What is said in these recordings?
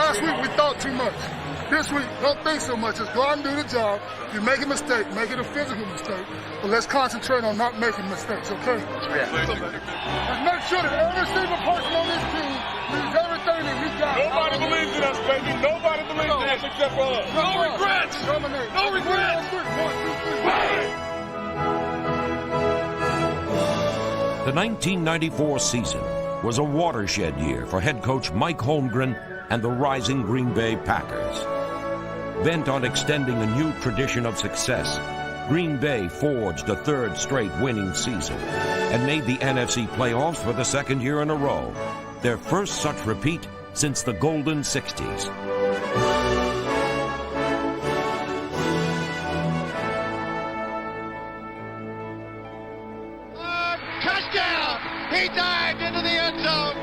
Last week we thought too much. This week, don't think so much. Just go out and do the job. If you make a mistake, make it a physical mistake. But let's concentrate on not making mistakes, okay? Yeah. Let's make sure that every single person on this team leaves everything that we got. Nobody believes in us, baby. Nobody believes in us except for us. No regrets. No regrets. 1, 2, 3. The 1994 season was a watershed year for head coach Mike Holmgren and the rising Green Bay Packers. Bent on extending a new tradition of success, Green Bay forged a third straight winning season and made the NFC playoffs for the second year in a row, their first such repeat since the Golden 60s. Touchdown! He dived into the end zone.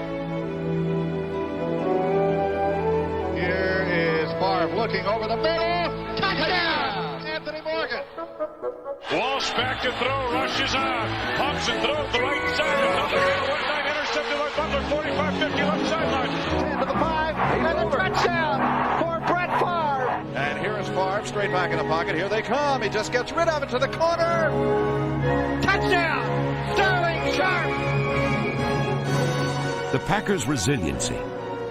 Here is Favre looking over the middle. Touchdown! Anthony Morgan. Walsh back to throw, rushes on. Pumps and throws the right side. Another one line intercepted by Butler. 45-50 left sideline. To the 5, and a touchdown for Brett Favre. And here is Favre straight back in the pocket. Here they come. He just gets rid of it to the corner. Touchdown! Sterling Sharp! The Packers' resiliency,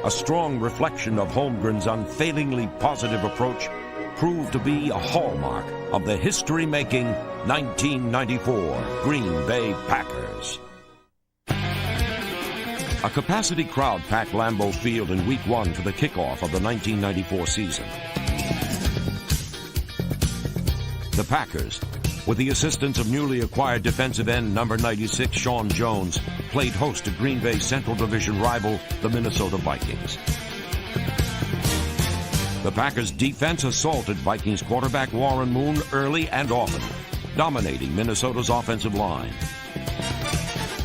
a strong reflection of Holmgren's unfailingly positive approach, proved to be a hallmark of the history-making 1994 Green Bay Packers. A capacity crowd packed Lambeau Field in Week 1 for the kickoff of the 1994 season. The Packers, with the assistance of newly acquired defensive end number 96 Sean Jones, played host to Green Bay's Central Division rival, the Minnesota Vikings. The Packers' defense assaulted Vikings quarterback Warren Moon early and often, dominating Minnesota's offensive line.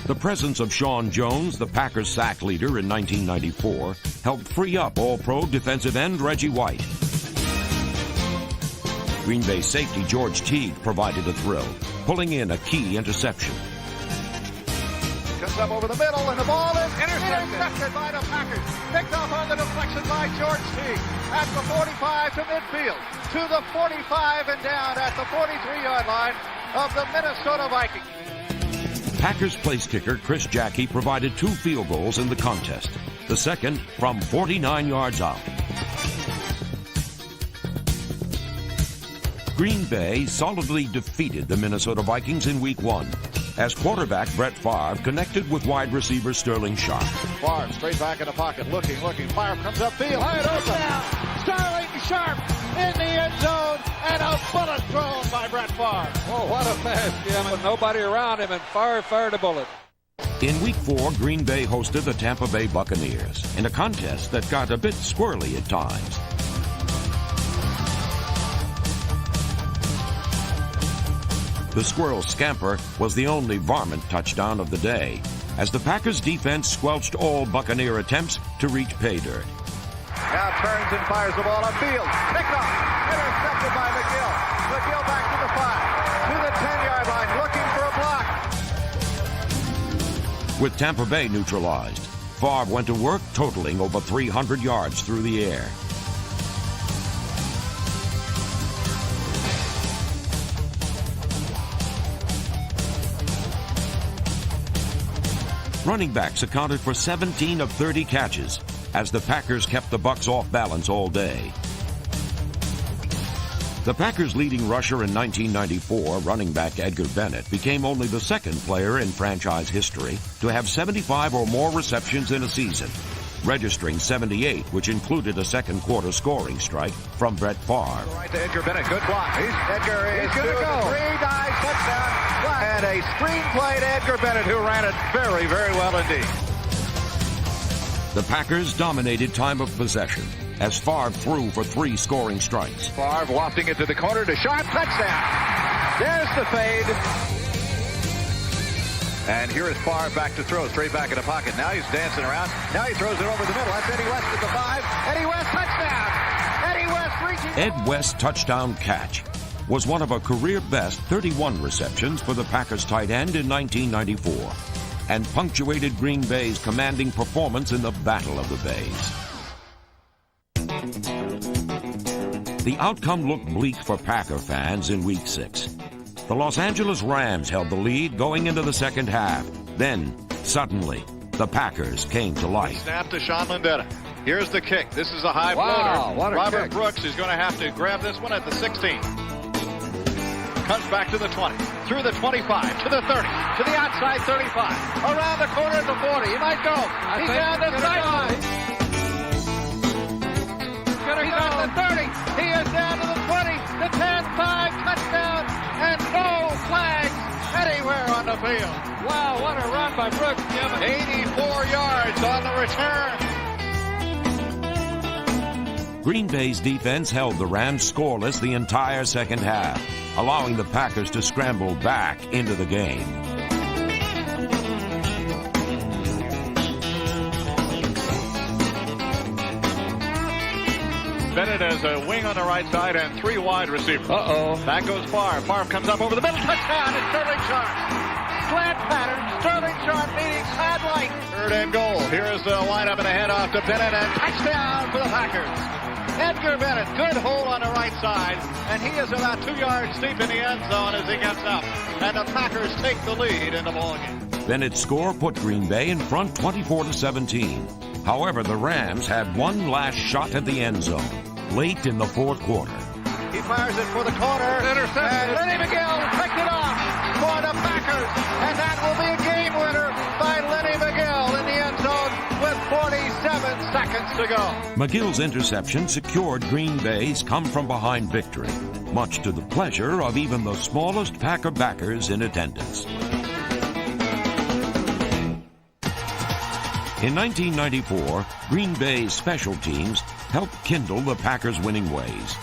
The presence of Sean Jones, the Packers' sack leader in 1994, helped free up All-Pro defensive end Reggie White. Green Bay safety George Teague provided a thrill, pulling in a key interception. Comes up over the middle, and the ball is intercepted by the Packers. Picked off on the deflection by George Teague at the 45 to midfield, to the 45 and down at the 43-yard line of the Minnesota Vikings. Packers place kicker Chris Jackie provided 2 field goals in the contest, the second from 49 yards out. Green Bay solidly defeated the Minnesota Vikings in Week 1 as quarterback Brett Favre connected with wide receiver Sterling Sharp. Favre straight back in the pocket, looking. Favre comes upfield, wide open. Sterling Sharp in the end zone, and a bullet thrown by Brett Favre. Oh, what a pass, Jim, with nobody around him, and Favre fired a bullet. In Week 4, Green Bay hosted the Tampa Bay Buccaneers in a contest that got a bit squirrely at times. The squirrel scamper was the only varmint touchdown of the day, as the Packers' defense squelched all Buccaneer attempts to reach pay dirt. Now turns and fires the ball upfield. Picked off. Intercepted by McGill. McGill back to the 5. To the 10-yard line, looking for a block. With Tampa Bay neutralized, Favre went to work totaling over 300 yards through the air. Running backs accounted for 17 of 30 catches as the Packers kept the Bucs off balance all day. The Packers' leading rusher in 1994, running back Edgar Bennett, became only the second player in franchise history to have 75 or more receptions in a season, registering 78, which included a second quarter scoring strike from Brett Favre. Right to Edgar Bennett, good block. Edgar is good to go. 3 dive touchdown. And a screen play to Edgar Bennett, who ran it very, very well indeed. The Packers dominated time of possession as Favre threw for 3 scoring strikes. Favre wafting it to the corner to Sharp, touchdown. There's the fade. And here is Favre back to throw, straight back in the pocket. Now he's dancing around. Now he throws it over the middle. That's Eddie West at the 5. Eddie West, touchdown. Eddie West reaching. Ed West's touchdown catch was one of a career-best 31 receptions for the Packers tight end in 1994 and punctuated Green Bay's commanding performance in the Battle of the Bays. The outcome looked bleak for Packer fans in Week 6. The Los Angeles Rams held the lead going into the second half. Then, suddenly, the Packers came to life. Snap to Sean Lindetta. Here's the kick. This is a high Wow, what floater. a Robert kick. Brooks is going to have to grab this one at the 16. Comes back to the 20, through the 25, to the 30, to the outside 35, around the corner at the 40. He might go. He's down the sideline. He's at the 30. He is down to the 20, the 10, 5, touchdown, and no flags anywhere on the field. Wow, what a run by Brooks, Jim. 84 yards on the return. Green Bay's defense held the Rams scoreless the entire second half, allowing the Packers to scramble back into the game. Bennett as a wing on the right side and 3 wide receivers. Back goes Favre. Favre comes up over the middle. Touchdown. It's Sterling Sharp. Slant pattern. Sterling Sharp meeting sideline. 3rd and goal. Here is the lineup and a handoff to Bennett and touchdown for the Packers. Edgar Bennett, good hole on the right side, and he is about 2 yards deep in the end zone as he gets up. And the Packers take the lead in the ballgame. Bennett's score put Green Bay in front 24-17. However, the Rams had one last shot at the end zone late in the fourth quarter. He fires it for the corner. Intercepted. And Lenny McGill picked it off for the Packers. And that will be a game winner by Lenny McGill in the end zone with 47 seconds to go. McGill's interception secured Green Bay's come-from-behind victory, much to the pleasure of even the smallest Packer backers in attendance. In 1994, Green Bay's special teams helped kindle the Packers' winning ways.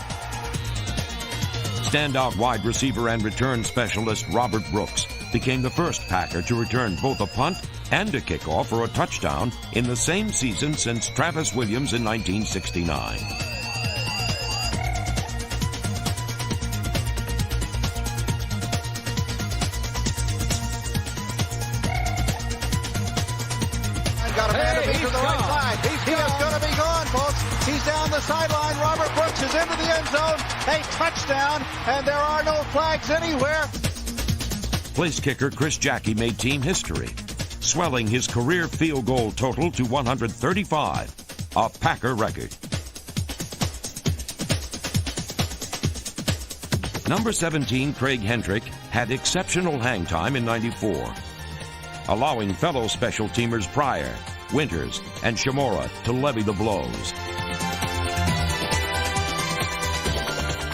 Standout wide receiver and return specialist Robert Brooks became the first Packer to return both a punt and a kickoff for a touchdown in the same season since Travis Williams in 1969. Got a man to the right side. He is going to be gone, folks. He's down the sideline. Robert Brooks is into the end zone. A touchdown, and there are no flags anywhere. Place kicker Chris Jackie made team history, swelling his career field goal total to 135, a Packer record. Number 17, Craig Hendrick, had exceptional hang time in '94, allowing fellow special teamers Pryor, Winters, and Shimura to levy the blows.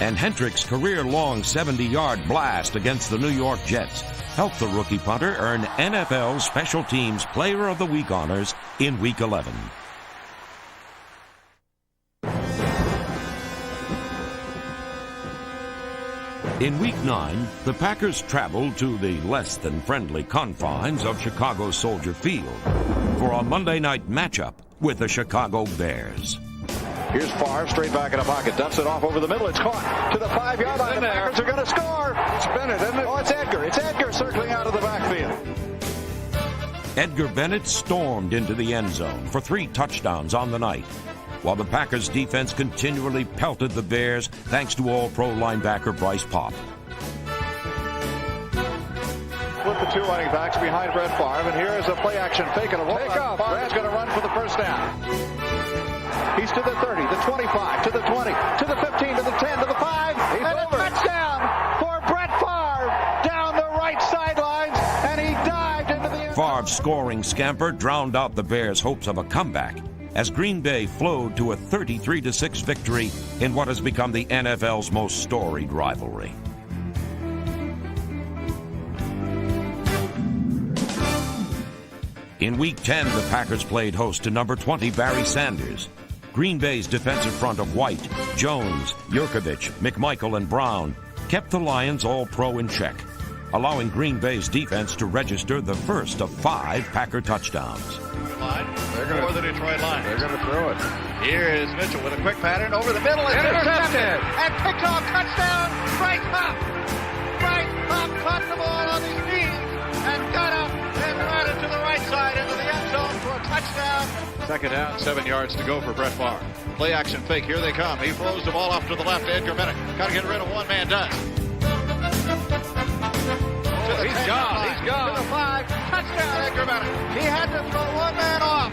And Hendrick's career-long 70-yard blast against the New York Jets helped the rookie punter earn NFL Special Teams Player of the Week honors in Week 11. In Week 9, the Packers traveled to the less-than-friendly confines of Chicago's Soldier Field for a Monday night matchup with the Chicago Bears. Here's Favre straight back in the pocket. Dumps it off over the middle. It's caught to the 5-yard line. The Packers are going to score. It's Bennett, isn't it? Oh, it's Edgar. It's Edgar circling out of the backfield. Edgar Bennett stormed into the end zone for 3 touchdowns on the night, while the Packers defense continually pelted the Bears thanks to All-Pro linebacker Bryce Popp. With the 2 running backs behind Brett Favre, and here is a play-action fake and a rollout. Favre is going to run for the first down. He's to the 30, the 25, to the 20, to the 15, to the 10, to the 5, and a touchdown for Brett Favre down the right sidelines, and he dived into the end. Favre's scoring scamper drowned out the Bears' hopes of a comeback as Green Bay flowed to a 33-6 victory in what has become the NFL's most storied rivalry. In Week 10, the Packers played host to number 20 Barry Sanders. Green Bay's defensive front of White, Jones, Yurkovich, McMichael, and Brown kept the Lions All-Pro in check, allowing Green Bay's defense to register the first of 5 Packer touchdowns. They're going for the Detroit line. They're going to throw it. Here is Mitchell with a quick pattern over the middle. It's intercepted. And picked off. Touchdown. Bryce Popp. Bryce Popp caught the ball on his knees and got up and ran it to the right side into the end zone for a touchdown. touchdown. Second down, 7 yards to go for Brett Favre. Play action fake, here they come. He throws the ball off to the left to Edgar Bennett. Got to get rid of one man, does. He's gone. He's gone. To the 5. Touchdown, Edgar Bennett. He had to throw one man off.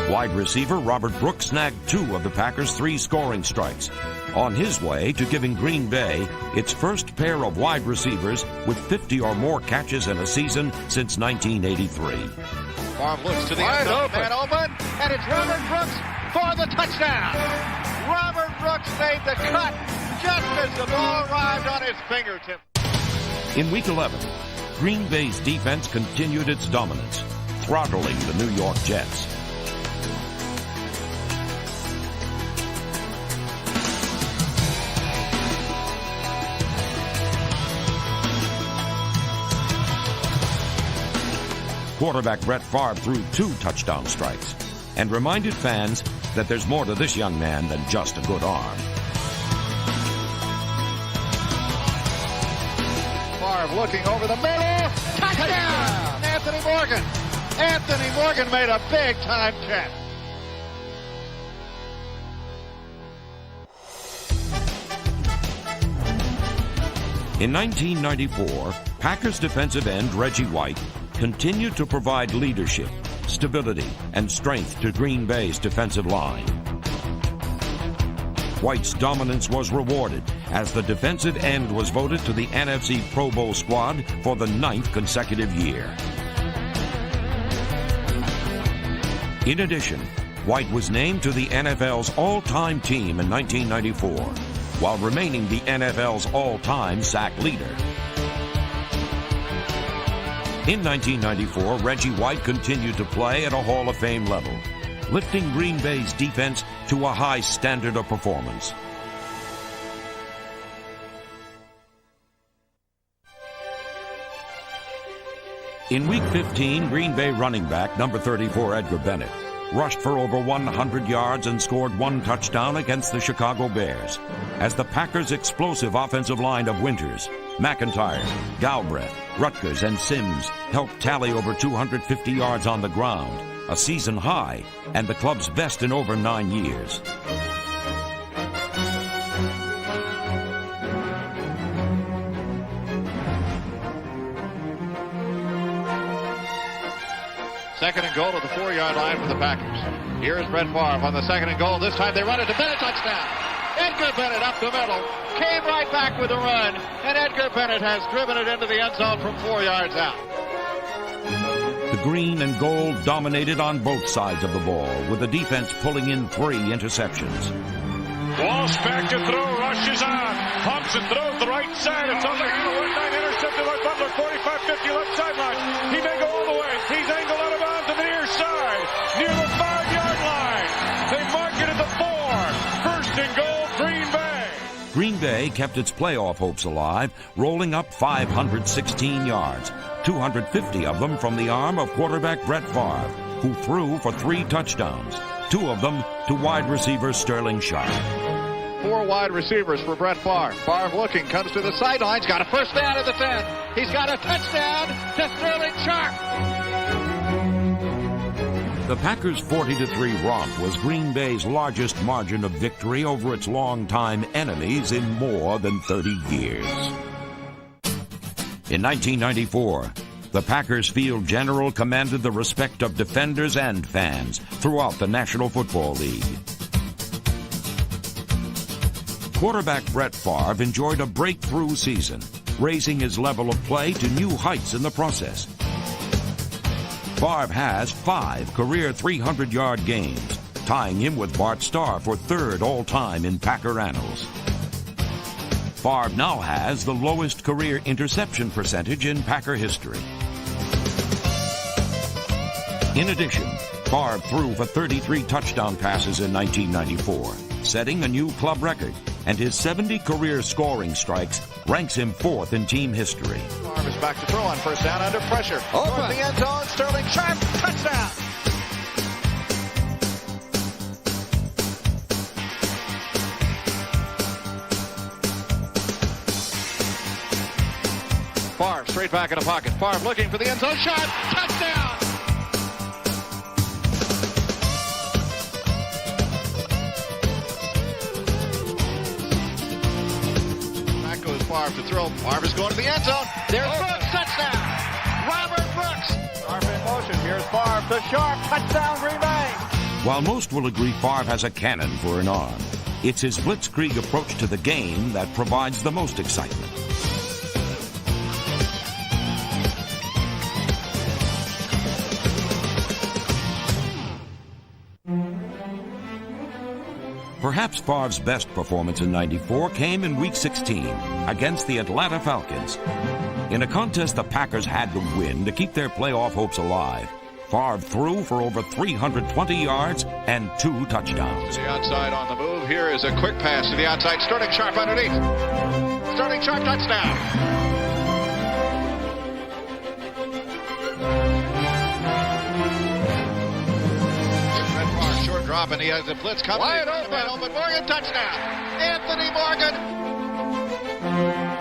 Wide receiver Robert Brooks snagged 2 of the Packers' 3 scoring strikes, on his way to giving Green Bay its first pair of wide receivers with 50 or more catches in a season since 1983. Favre looks to the end zone, man open, and it's Robert Brooks for the touchdown. Robert Brooks made the cut just as the ball arrived on his fingertip. In Week 11, Green Bay's defense continued its dominance, throttling the New York Jets. Quarterback Brett Favre threw 2 touchdown strikes and reminded fans that there's more to this young man than just a good arm. Favre looking over the middle. Touchdown! Anthony Morgan. Anthony Morgan made a big-time catch. In 1994, Packers defensive end Reggie White continued to provide leadership, stability, and strength to Green Bay's defensive line. White's dominance was rewarded as the defensive end was voted to the NFC Pro Bowl squad for the 9th consecutive year. In addition, White was named to the NFL's all-time team in 1994, while remaining the NFL's all-time sack leader. In 1994, Reggie White continued to play at a Hall of Fame level, lifting Green Bay's defense to a high standard of performance. In Week 15, Green Bay running back number 34 Edgar Bennett rushed for over 100 yards and scored 1 touchdown against the Chicago Bears, as the Packers' explosive offensive line of Winters, McIntyre, Galbraith, Rutgers, and Sims helped tally over 250 yards on the ground, a season high and the club's best in over 9 years. Second and goal to the 4-yard line for the Packers. Here is Brett Favre on the second and goal. This time they run it to Bennett, touchdown. Edgar Bennett up the middle, came right back with a run, and Edgar Bennett has driven it into the end zone from 4 yards out. The green and gold dominated on both sides of the ball, with the defense pulling in 3 interceptions. Walsh back to throw, rushes on. Thompson throws the right side. It's on the heel. 1-9 intercepted by Butler. 45-50 left sideline. He may go all the way. He's angled out of bounds to the near side. Near the 5-yard line. They mark it at the 4. First and goal, Green Bay. Green Bay kept its playoff hopes alive, rolling up 516 yards, 250 of them from the arm of quarterback Brett Favre, who threw for 3 touchdowns, 2 of them to wide receiver Sterling Sharp. 4 wide receivers for Brett Favre. Favre looking, comes to the sidelines, got a first down at the 10. He's got a touchdown to Sterling Sharp. The Packers' 40-3 romp was Green Bay's largest margin of victory over its longtime enemies in more than 30 years. In 1994, the Packers field general commanded the respect of defenders and fans throughout the National Football League. Quarterback Brett Favre enjoyed a breakthrough season, raising his level of play to new heights in the process. Favre has 5 career 300-yard games, tying him with Bart Starr for 3rd all-time in Packer annals. Favre now has the lowest career interception percentage in Packer history. In addition, Favre threw for 33 touchdown passes in 1994, setting a new club record, and his 70 career scoring strikes ranks him 4th in team history. Favre is back to throw on first down under pressure. Open the end zone, Sterling Sharp, touchdown. Favre straight back in the pocket. Favre looking for the end zone shot. Touchdown! Back goes Favre to throw. Favre is going to the end zone. There's Brooks. Touchdown! Robert Brooks. Favre in motion. Here's Favre to Sharp. Touchdown, Green Bay. While most will agree Favre has a cannon for an arm, it's his blitzkrieg approach to the game that provides the most excitement. Perhaps Favre's best performance in '94 came in Week 16 against the Atlanta Falcons. In a contest the Packers had to win to keep their playoff hopes alive, Favre threw for over 320 yards and 2 touchdowns. The outside on the move. Here is a quick pass to the outside. Sterling Sharp underneath. Sterling Sharp touchdown. Short drop, and he has a blitz coming. Wide open. Morgan touchdown. Anthony Morgan.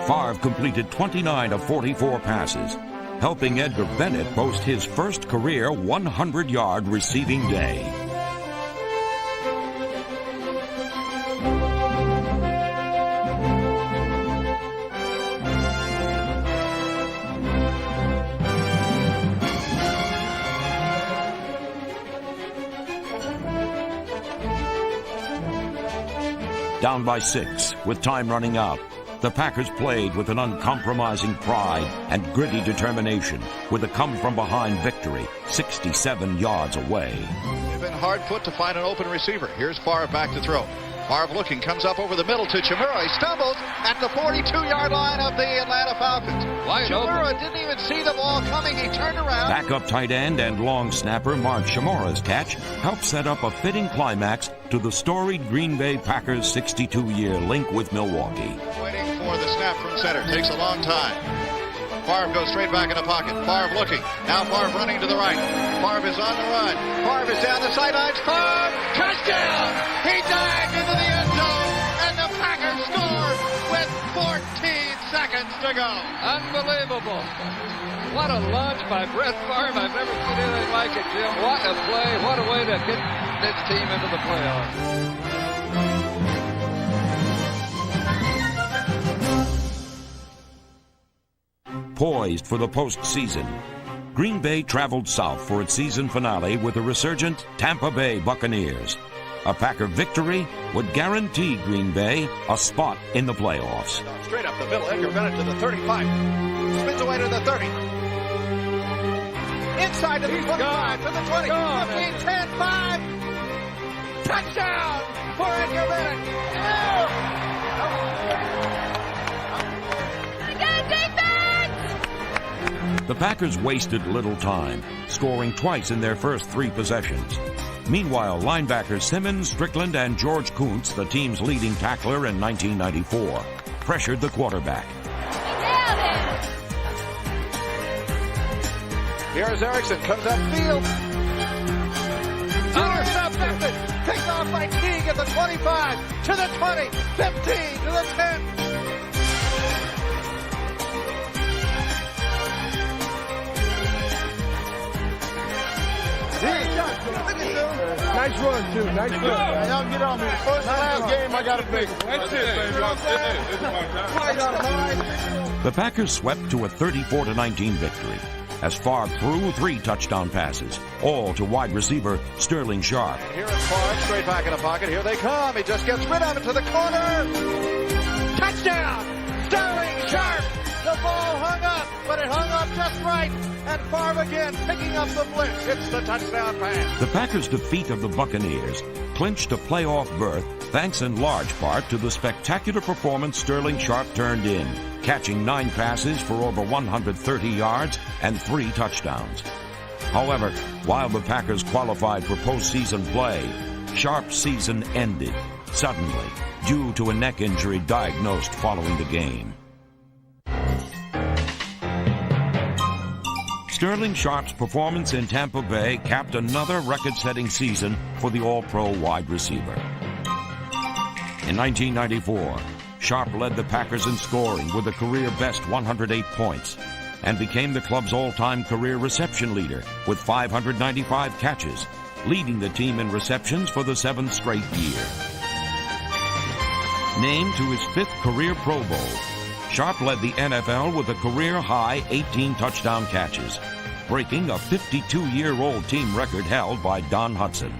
Favre completed 29 of 44 passes, helping Edgar Bennett post his first career 100-yard receiving day. Down by 6, with time running out, the Packers played with an uncompromising pride and gritty determination with a come-from-behind victory 67 yards away. They've been hard put to find an open receiver. Here's Favre back to throw. Favre looking, comes up over the middle to Chimura. He stumbles at the 42-yard line of the Atlanta Falcons. Chimura didn't even see the ball coming. He turned around. Backup tight end and long snapper Mark Chimura's catch helped set up a fitting climax to the storied Green Bay Packers' 62-year link with Milwaukee. Waiting for the snap from center. Takes a long time. Favre goes straight back in the pocket. Favre looking. Now Favre running to the right. Favre is on the run. Favre is down the sidelines. Favre, touchdown! He dived into the end zone, and the Packers score with 14 seconds to go. Unbelievable. What a launch by Brett Favre. I've never seen anything like it, Jim. What a play. What a way to get this team into the playoffs. Poised for the postseason, Green Bay traveled south for its season finale with the resurgent Tampa Bay Buccaneers. A Packer victory would guarantee Green Bay a spot in the playoffs. Straight up the middle, Edgar Bennett to the 35. Spins away to the 30. Inside to the 25, to the 20, 15, 10, 5. Touchdown for Edgar Bennett. The Packers wasted little time, scoring twice in their first 3 possessions. Meanwhile, linebackers Simmons, Strickland, and George Kuntz, the team's leading tackler in 1994, pressured the quarterback. Here's Erickson, comes upfield. Intercepted. Picked off by Teague at the 25, to the 20, 15, to the 10. Nice run, too. Nice run. Y'all get on me. First and last game, I got to pick. That's it, The Packers swept to a 34-19 victory as Favre threw 3 touchdown passes, all to wide receiver Sterling Sharp. And here is Favre, straight back in the pocket. Here they come. He just gets rid of it to the corner. Touchdown! Sterling Sharp! The ball hung up, but it hung up just right. And Favre again picking up the blitz. It's the touchdown pass. The Packers' defeat of the Buccaneers clinched a playoff berth thanks in large part to the spectacular performance Sterling Sharp turned in, catching 9 passes for over 130 yards and 3 touchdowns. However, while the Packers qualified for postseason play, Sharp's season ended suddenly due to a neck injury diagnosed following the game. Sterling Sharp's performance in Tampa Bay capped another record-setting season for the All-Pro wide receiver. In 1994, Sharp led the Packers in scoring with a career-best 108 points. and became the club's all-time career reception leader with 595 catches, leading the team in receptions for the 7th straight year. Named to his 5th career Pro Bowl, Sharp led the NFL with a career-high 18 touchdown catches, breaking a 52-year-old team record held by Don Hudson.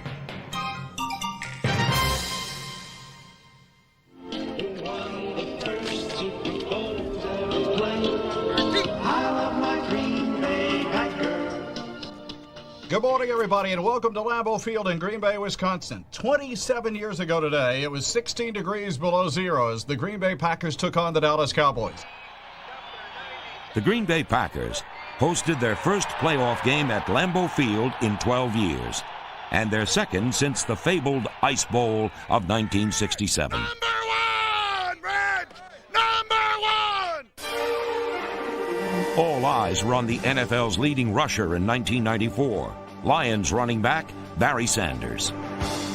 Good morning, everybody, and welcome to Lambeau Field in Green Bay, Wisconsin. 27 years ago today, it was 16 degrees below zero as the Green Bay Packers took on the Dallas Cowboys. The Green Bay Packers hosted their first playoff game at Lambeau Field in 12 years, and their second since the fabled Ice Bowl of 1967. Number one, Red! Number one! All eyes were on the NFL's leading rusher in 1994, Lions running back Barry Sanders.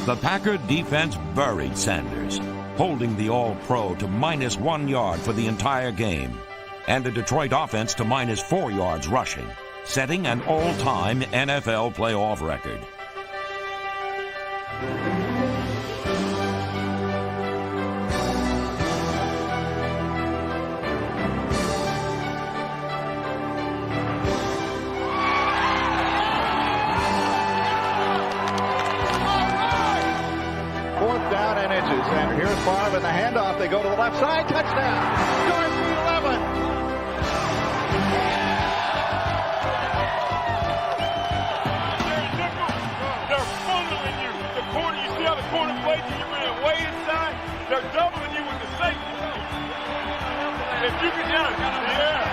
The Packer defense buried Sanders, holding the All-Pro to -1 yard for the entire game, and the Detroit offense to -4 yards rushing, setting an all-time NFL playoff record. And here's Favre in the handoff. They go to the left side. Touchdown. George 11. They're funneling you. The corner, you see how the corner plays and you ran way inside? They're doubling you with the safety. If you can get it, yeah.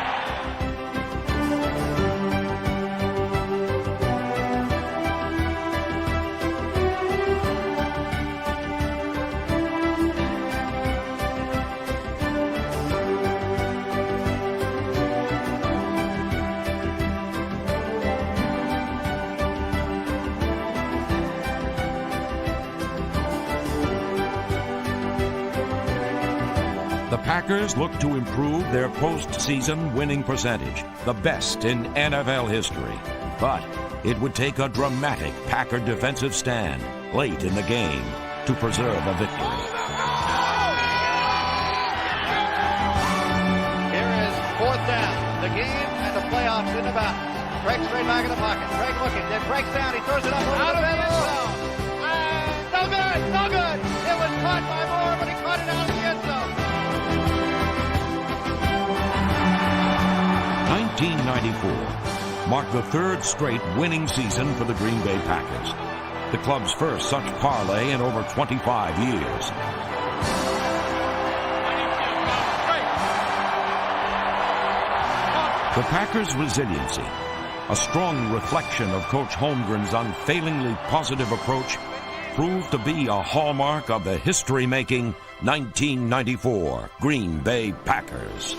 The Packers look to improve their postseason winning percentage, the best in NFL history. But it would take a dramatic Packer defensive stand late in the game to preserve a victory. Here is 4th down. The game and the playoffs in the battle. Craig straight back in the pocket. Craig looking. Then breaks down. He throws it up over the end zone. No good. No good. It was caught by Moore, but he caught it out of the end zone. 1994 marked the 3rd straight winning season for the Green Bay Packers, the club's first such parlay in over 25 years. The Packers' resiliency, a strong reflection of Coach Holmgren's unfailingly positive approach, proved to be a hallmark of the history-making 1994 Green Bay Packers.